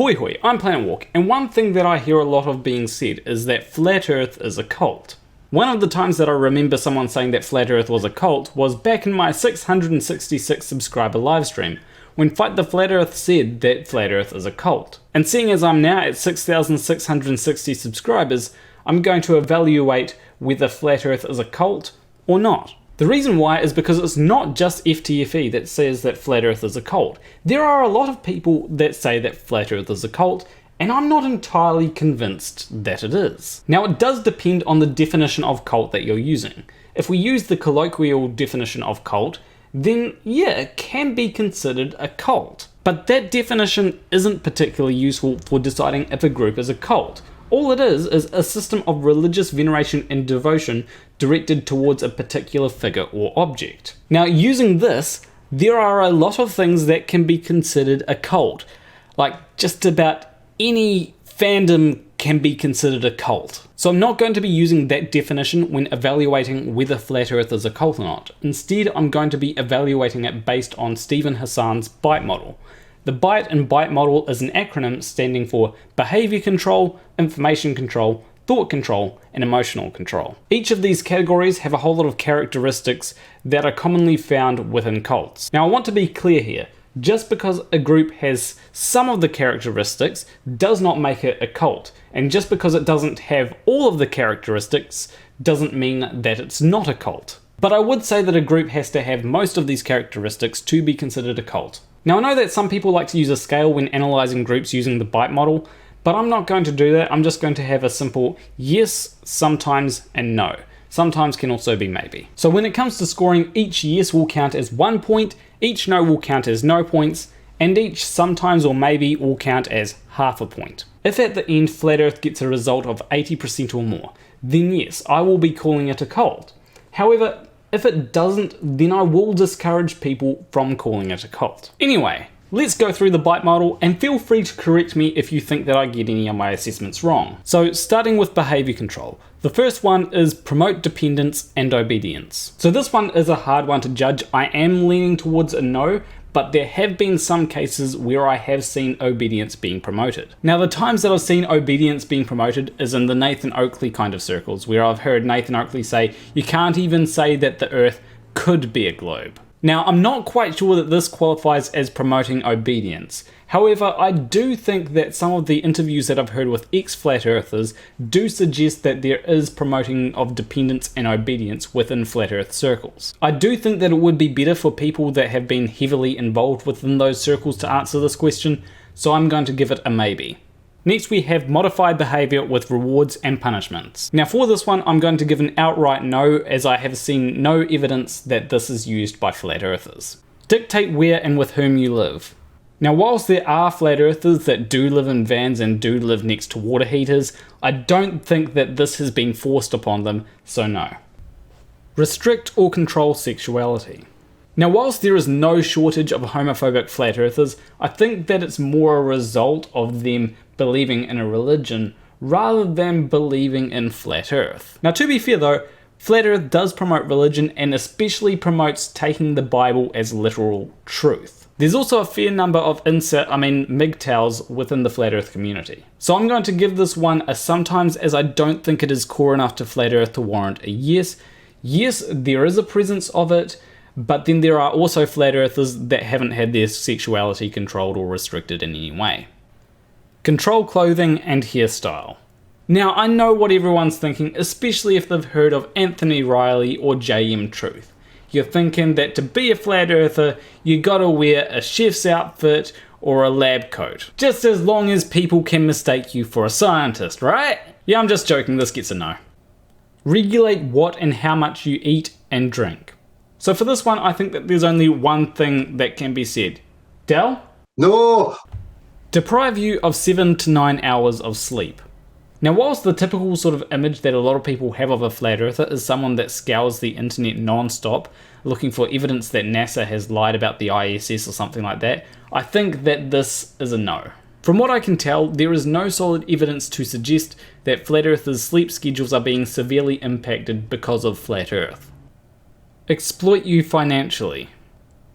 Ahoy hoy, I'm Planet Walk, and one thing that I hear a lot of being said is that Flat Earth is a cult. One of the times that I remember someone saying that Flat Earth was a cult was back in my 666 subscriber livestream, when Fight the Flat Earth said that Flat Earth is a cult. And seeing as I'm now at 6,660 subscribers, I'm going to evaluate whether Flat Earth is a cult or not. The reason why is because it's not just FTFE that says that Flat Earth is a cult. There are a lot of people that say that Flat Earth is a cult, and I'm not entirely convinced that it is. Now, it does depend on the definition of cult that you're using. If we use the colloquial definition of cult, then yeah, it can be considered a cult. But that definition isn't particularly useful for deciding if a group is a cult. All it is a system of religious veneration and devotion directed towards a particular figure or object. Now, using this, there are a lot of things that can be considered a cult. Like, just about any fandom can be considered a cult. So I'm not going to be using that definition when evaluating whether Flat Earth is a cult or not. Instead, I'm going to be evaluating it based on Stephen Hassan's BITE model. The BITE in BITE model is an acronym standing for Behaviour Control, Information Control, Thought Control, and Emotional Control. Each of these categories have a whole lot of characteristics that are commonly found within cults. Now, I want to be clear here. Just because a group has some of the characteristics does not make it a cult, and just because it doesn't have all of the characteristics doesn't mean that it's not a cult. But I would say that a group has to have most of these characteristics to be considered a cult. Now, I know that some people like to use a scale when analysing groups using the BITE model, but I'm not going to do that. I'm just going to have a simple yes, sometimes, and no. Sometimes can also be maybe. So when it comes to scoring, each yes will count as 1 point, each no will count as no points, and each sometimes or maybe will count as half a point. If at the end Flat Earth gets a result of 80% or more, then yes, I will be calling it a cult. However, if it doesn't, then I will discourage people from calling it a cult. Anyway, let's go through the BITE model, and feel free to correct me if you think that I get any of my assessments wrong. So starting with behaviour control. The first one is promote dependence and obedience. So this one is a hard one to judge. I am leaning towards a no, but there have been some cases where I have seen obedience being promoted. Now, the times that I've seen obedience being promoted is in the Nathan Oakley kind of circles, where I've heard Nathan Oakley say, you can't even say that the Earth could be a globe. Now, I'm not quite sure that this qualifies as promoting obedience. However, I do think that some of the interviews that I've heard with ex-Flat Earthers do suggest that there is promoting of dependence and obedience within Flat Earth circles. I do think that it would be better for people that have been heavily involved within those circles to answer this question, so I'm going to give it a maybe. Next, we have modify behaviour with rewards and punishments. Now, for this one, I'm going to give an outright no, as I have seen no evidence that this is used by Flat Earthers. Dictate where and with whom you live. Now, whilst there are Flat Earthers that do live in vans and do live next to water heaters, I don't think that this has been forced upon them, so no. Restrict or control sexuality. Now, whilst there is no shortage of homophobic Flat Earthers, I think that it's more a result of them believing in a religion rather than believing in Flat Earth. Now, to be fair though, Flat Earth does promote religion and especially promotes taking the Bible as literal truth. There's also a fair number of MGTOWs within the Flat Earth community. So I'm going to give this one a sometimes, as I don't think it is core enough to Flat Earth to warrant a yes. Yes, there is a presence of it, but then there are also Flat Earthers that haven't had their sexuality controlled or restricted in any way. Control clothing and hairstyle. Now, I know what everyone's thinking, especially if they've heard of Anthony Riley or JM Truth. You're thinking that to be a Flat Earther, you gotta wear a chef's outfit or a lab coat. Just as long as people can mistake you for a scientist, right? Yeah, I'm just joking, this gets a no. Regulate what and how much you eat and drink. So for this one, I think that there's only one thing that can be said. Del? No! Deprive you of 7 to 9 hours of sleep. Now, whilst the typical sort of image that a lot of people have of a Flat Earther is someone that scours the internet non-stop, looking for evidence that NASA has lied about the ISS or something like that, I think that this is a no. From what I can tell, there is no solid evidence to suggest that Flat Earthers' sleep schedules are being severely impacted because of Flat Earth. Exploit you financially.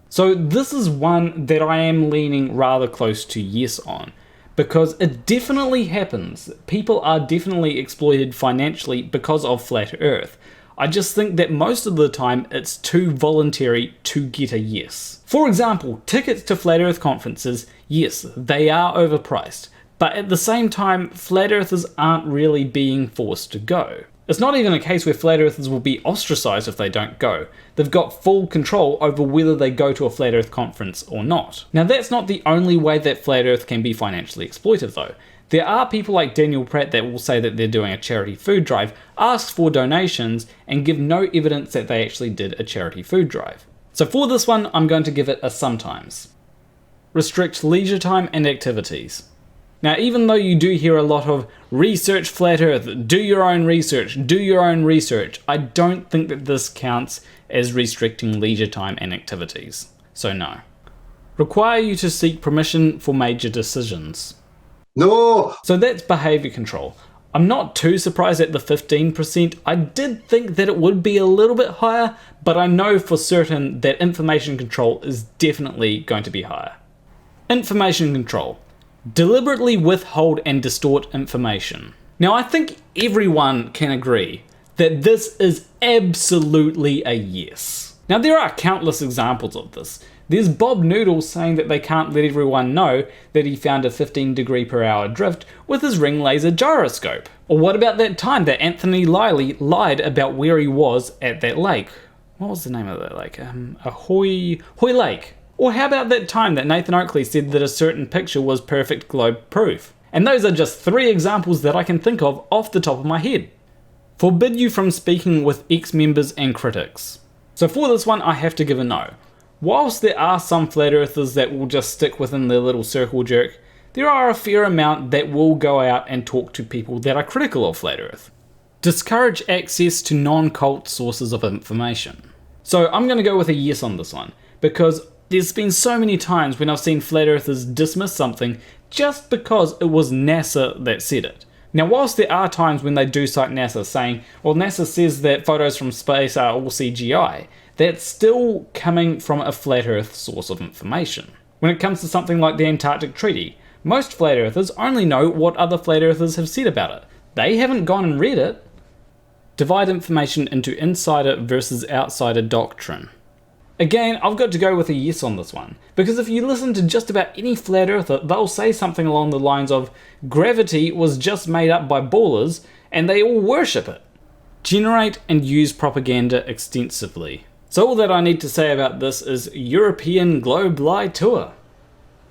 So this is one that I am leaning rather close to yes on. because it definitely happens. People are definitely exploited financially because of Flat Earth. I just think that most of the time it's too voluntary to get a yes. For example, tickets to Flat Earth conferences, yes, they are overpriced, but at the same time, Flat Earthers aren't really being forced to go. It's not even a case where Flat Earthers will be ostracized if they don't go. They've got full control over whether they go to a Flat Earth conference or not. Now that's not the only way that Flat Earth can be financially exploitive though. There are people like Daniel Pratt that will say that they're doing a charity food drive, ask for donations, and give no evidence that they actually did a charity food drive. So for this one, I'm going to give it a sometimes. Restrict leisure time and activities. Now, even though you do hear a lot of research Flat Earth, do your own research, I don't think that this counts as restricting leisure time and activities. So no. Require you to seek permission for major decisions. No! So that's behaviour control. I'm not too surprised at the 15%. I did think that it would be a little bit higher, but I know for certain that information control is definitely going to be higher. Information control. Deliberately withhold and distort information. Now I think everyone can agree that this is absolutely a yes. Now there are countless examples of this. There's Bob Noodles saying that they can't let everyone know that he found a 15°/hour drift with his ring laser gyroscope. Or what about that time that Anthony Liley lied about where he was at that lake? What was the name of that lake? Hoy Lake. Or how about that time that Nathan Oakley said that a certain picture was perfect globe proof? And those are just 3 examples that I can think of off the top of my head. Forbid you from speaking with ex-members and critics. So for this one I have to give a no. Whilst there are some Flat Earthers that will just stick within their little circle jerk, there are a fair amount that will go out and talk to people that are critical of Flat Earth. Discourage access to non-cult sources of information. So I'm going to go with a yes on this one, because there's been so many times when I've seen Flat Earthers dismiss something just because it was NASA that said it. Now whilst there are times when they do cite NASA saying, well NASA says that photos from space are all CGI, that's still coming from a Flat Earth source of information. When it comes to something like the Antarctic Treaty, most Flat Earthers only know what other Flat Earthers have said about it. They haven't gone and read it. Divide information into insider versus outsider doctrine. Again, I've got to go with a yes on this one, because if you listen to just about any Flat Earther, they'll say something along the lines of, gravity was just made up by ballers and they all worship it. Generate and use propaganda extensively. So all that I need to say about this is European Globe Lie Tour.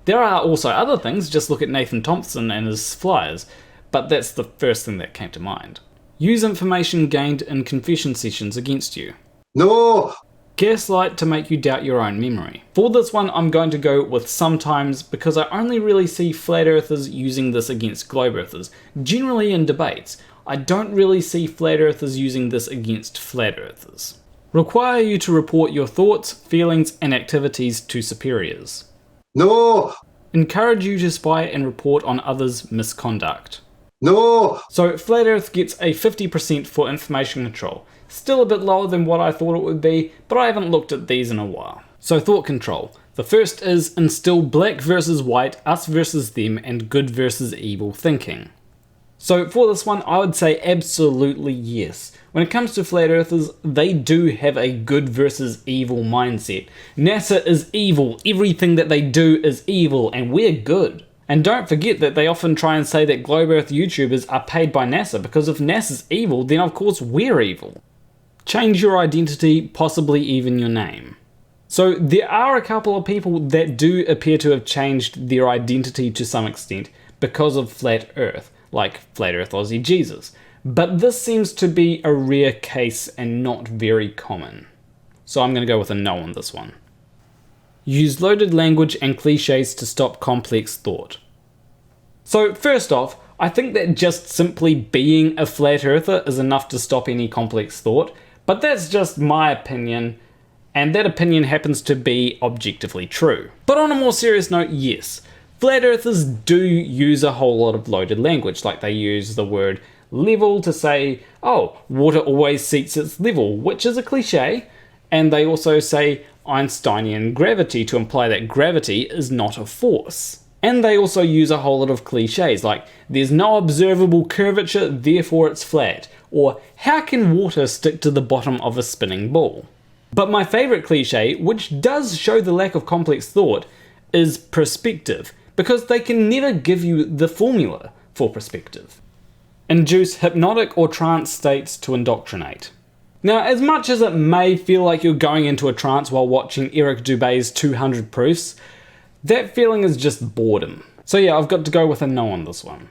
There are also other things, just look at Nathan Thompson and his flyers, but that's the first thing that came to mind. Use information gained in confession sessions against you. No! Gaslight to make you doubt your own memory. For this one I'm going to go with sometimes, because I only really see Flat Earthers using this against Globe Earthers, generally in debates. I don't really see Flat Earthers using this against Flat Earthers. Require you to report your thoughts, feelings, and activities to superiors. No! Encourage you to spy and report on others' misconduct. No! So Flat Earth gets a 50% for information control. Still a bit lower than what I thought it would be, but I haven't looked at these in a while. So thought control. The first is instill black versus white, us versus them, and good versus evil thinking. So for this one, I would say absolutely yes. When it comes to Flat Earthers, they do have a good versus evil mindset. NASA is evil, everything that they do is evil, and we're good. And don't forget that they often try and say that Globe Earth YouTubers are paid by NASA, because if NASA's evil, then of course we're evil. Change your identity, possibly even your name. So there are a couple of people that do appear to have changed their identity to some extent because of Flat Earth, like Flat Earth Aussie Jesus. But this seems to be a rare case and not very common. So I'm going to go with a no on this one. Use loaded language and cliches to stop complex thought. So first off, I think that just simply being a Flat Earther is enough to stop any complex thought, but that's just my opinion, and that opinion happens to be objectively true. But on a more serious note, yes, Flat Earthers do use a whole lot of loaded language, like they use the word level to say, oh, water always seeks its level, which is a cliche, and they also say Einsteinian gravity to imply that gravity is not a force. And they also use a whole lot of cliches like, there's no observable curvature, therefore it's flat, or how can water stick to the bottom of a spinning ball? But my favourite cliche, which does show the lack of complex thought, is perspective, because they can never give you the formula for perspective. Induce hypnotic or trance states to indoctrinate. Now, as much as it may feel like you're going into a trance while watching Eric Dubay's 200 Proofs, that feeling is just boredom. So yeah, I've got to go with a no on this one.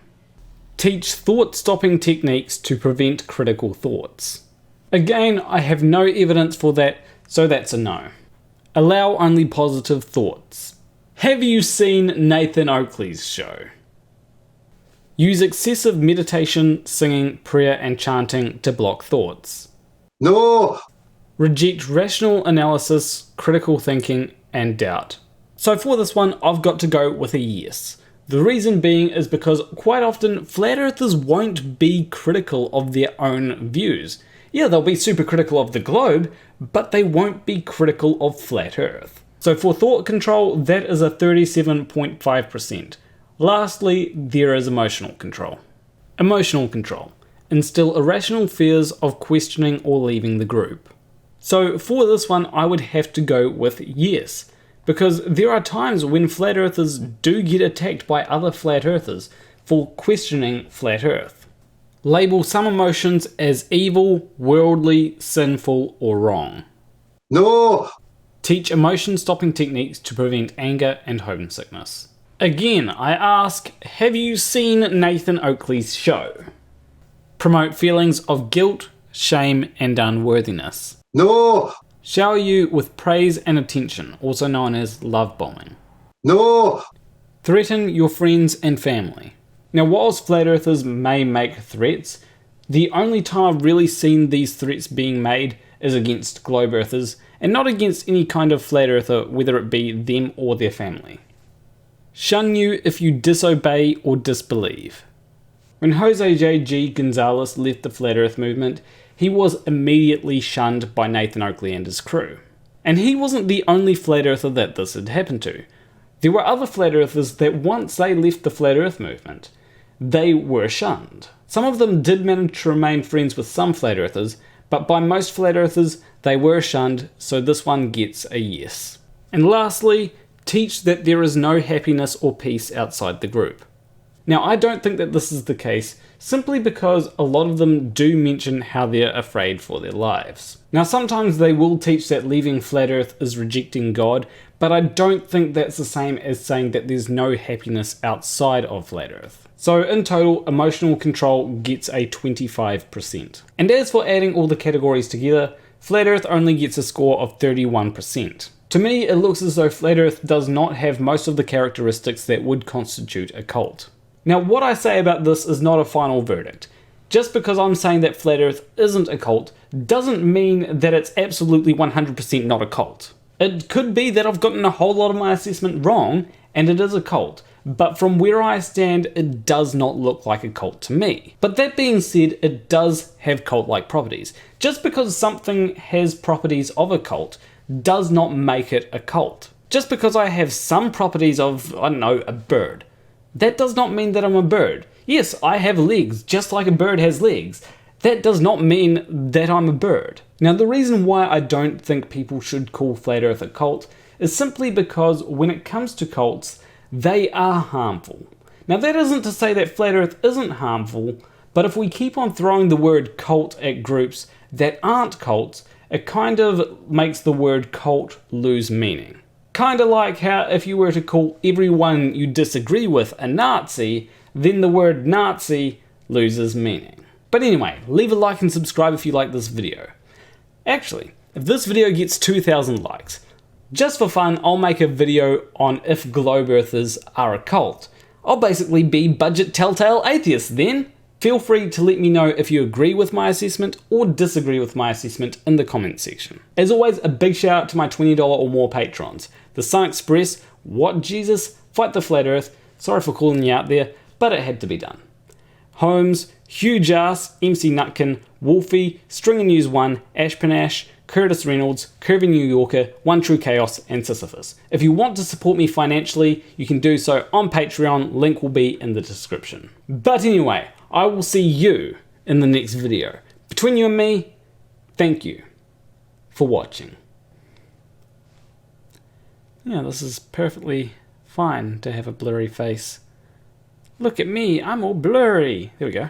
Teach thought-stopping techniques to prevent critical thoughts. Again, I have no evidence for that, so that's a no. Allow only positive thoughts. Have you seen Nathan Oakley's show? Use excessive meditation, singing, prayer and chanting to block thoughts. No! Reject rational analysis, critical thinking and doubt. So for this one, I've got to go with a yes. The reason being is because quite often flat earthers won't be critical of their own views. Yeah, they'll be super critical of the globe, but they won't be critical of flat earth. So for thought control, that is a 37.5%. Lastly, there is emotional control. Emotional control. Instill irrational fears of questioning or leaving the group. So for this one, I would have to go with yes. Because there are times when flat earthers do get attacked by other flat earthers for questioning flat earth. Label some emotions as evil, worldly, sinful, or wrong. No! Teach emotion-stopping techniques to prevent anger and homesickness. Again, I ask, have you seen Nathan Oakley's show? Promote feelings of guilt, shame, and unworthiness. No! Shower you with praise and attention, also known as love bombing. No! Threaten your friends and family. Now, whilst flat earthers may make threats, the only time I've really seen these threats being made is against globe earthers, and not against any kind of flat earther, whether it be them or their family. Shun you if you disobey or disbelieve. When Jose J.G. Gonzalez left the flat earth movement, he was immediately shunned by Nathan Oakley and his crew. And he wasn't the only flat earther that this had happened to. There were other flat earthers that once they left the flat earth movement, they were shunned. Some of them did manage to remain friends with some flat earthers, but by most flat earthers, they were shunned, so this one gets a yes. And lastly, teach that there is no happiness or peace outside the group. Now, I don't think that this is the case, simply because a lot of them do mention how they're afraid for their lives. Now, sometimes they will teach that leaving flat earth is rejecting God, but I don't think that's the same as saying that there's no happiness outside of flat earth. So in total, emotional control gets a 25%. And as for adding all the categories together, flat earth only gets a score of 31%. To me, it looks as though flat earth does not have most of the characteristics that would constitute a cult. Now, what I say about this is not a final verdict. Just because I'm saying that flat earth isn't a cult doesn't mean that it's absolutely 100% not a cult. It could be that I've gotten a whole lot of my assessment wrong and it is a cult, but from where I stand, it does not look like a cult to me. But that being said, it does have cult-like properties. Just because something has properties of a cult does not make it a cult. Just because I have some properties of, I don't know, a bird, that does not mean that I'm a bird. Yes, I have legs, just like a bird has legs. That does not mean that I'm a bird. Now, the reason why I don't think people should call Flat Earth a cult is simply because when it comes to cults, they are harmful. Now, that isn't to say that Flat Earth isn't harmful, but if we keep on throwing the word cult at groups that aren't cults, it kind of makes the word cult lose meaning. Kind of like how if you were to call everyone you disagree with a Nazi, then the word Nazi loses meaning. But anyway, leave a like and subscribe if you like this video. Actually, if this video gets 2,000 likes, just for fun, I'll make a video on if globe earthers are a cult. I'll basically be budget telltale atheist then. Feel free to let me know if you agree with my assessment or disagree with my assessment in the comment section. As always, a big shout out to my $20 or more patrons. TheSunExpress, What Jesus, Fight the Flat Earth, sorry for calling you out there, but it had to be done. Holmes, Hugh Jarsz, MC.Nutkin, Wolfie, Stringer News 1, Ashpanash, Curtis Reynolds, Curvy New Yorker, OneTrueChaos, and Syssiphus. If you want to support me financially, you can do so on Patreon, link will be in the description. But anyway, I will see you in the next video. Between you and me, thank you for watching. Yeah, this is perfectly fine to have a blurry face. Look at me, I'm all blurry. There we go.